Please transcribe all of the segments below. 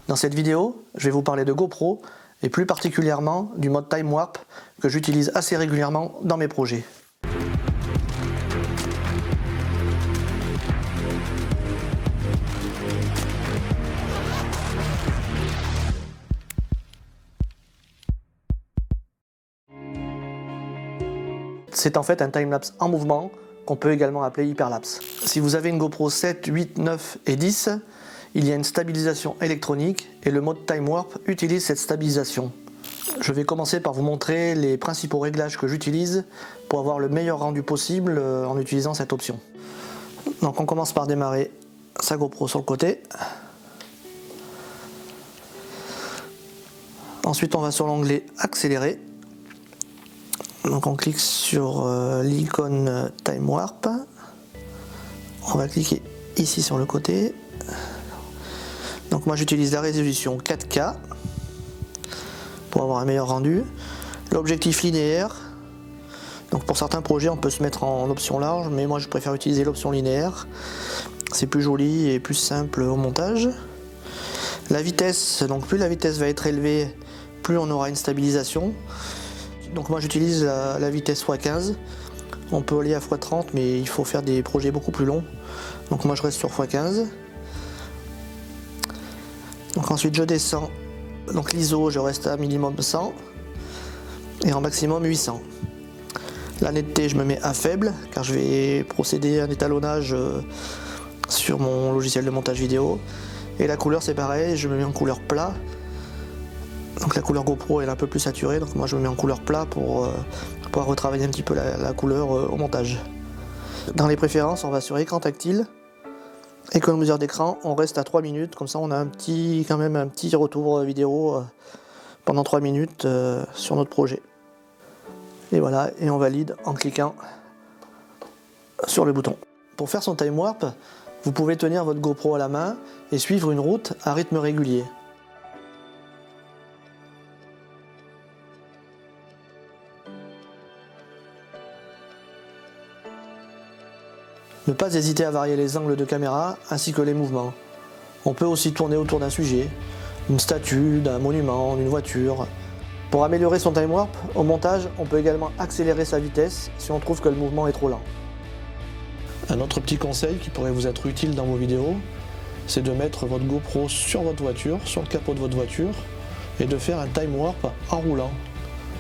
Dans cette vidéo, je vais vous parler de GoPro et plus particulièrement du mode Time Warp que j'utilise assez régulièrement dans mes projets. C'est en fait un timelapse en mouvement qu'on peut également appeler hyperlapse. Si vous avez une GoPro 7, 8, 9 et 10, il y a une stabilisation électronique et le mode Time Warp utilise cette stabilisation. Je vais commencer par vous montrer les principaux réglages que j'utilise pour avoir le meilleur rendu possible en utilisant cette option. Donc on commence par démarrer sa GoPro sur le côté. Ensuite on va sur l'onglet accélérer. Donc on clique sur l'icône Time Warp. On va cliquer ici sur le côté. Donc moi j'utilise la résolution 4K pour avoir un meilleur rendu. L'objectif linéaire. Donc pour certains projets on peut se mettre en option large, mais moi je préfère utiliser l'option linéaire. C'est plus joli et plus simple au montage. La vitesse, donc plus la vitesse va être élevée, plus on aura une stabilisation. Donc moi j'utilise la vitesse x15. On peut aller à x30, mais il faut faire des projets beaucoup plus longs. Donc moi je reste sur x15. Donc ensuite je descends. Donc l'ISO je reste à minimum 100 et en maximum 800. La netteté je me mets à faible car je vais procéder à un étalonnage sur mon logiciel de montage vidéo. Et la couleur c'est pareil, je me mets en couleur plat. Donc la couleur GoPro est un peu plus saturée, donc moi je me mets en couleur plat pour pouvoir retravailler un petit peu la couleur au montage. Dans les préférences on va sur écran tactile. Économiseur d'écran, on reste à 3 minutes, comme ça on a quand même un petit retour vidéo pendant 3 minutes sur notre projet. Et voilà, et on valide en cliquant sur le bouton. Pour faire son Time Warp, vous pouvez tenir votre GoPro à la main et suivre une route à rythme régulier. Ne pas hésiter à varier les angles de caméra ainsi que les mouvements. On peut aussi tourner autour d'un sujet, une statue, d'un monument, d'une voiture. Pour améliorer son Time Warp, au montage, on peut également accélérer sa vitesse si on trouve que le mouvement est trop lent. Un autre petit conseil qui pourrait vous être utile dans vos vidéos, c'est de mettre votre GoPro sur votre voiture, sur le capot de votre voiture, et de faire un Time Warp en roulant.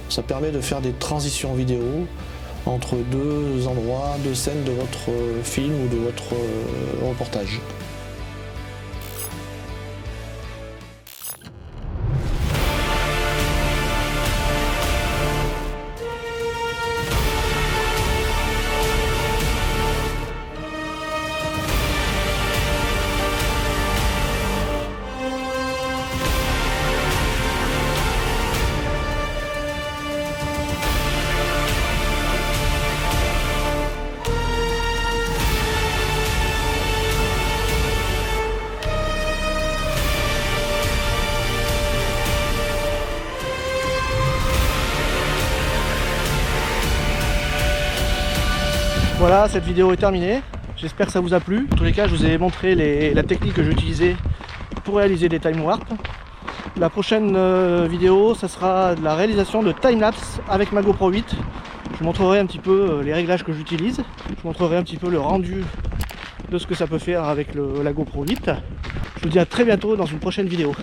Ça permet de faire des transitions vidéo entre deux endroits, deux scènes de votre film ou de votre reportage. Voilà, cette vidéo est terminée. J'espère que ça vous a plu. En tous les cas, je vous ai montré la technique que j'utilisais pour réaliser des time warp. La prochaine vidéo, ça sera de la réalisation de timelapse avec ma GoPro 8. Je vous montrerai un petit peu les réglages que j'utilise. Je vous montrerai un petit peu le rendu de ce que ça peut faire avec la GoPro 8. Je vous dis à très bientôt dans une prochaine vidéo.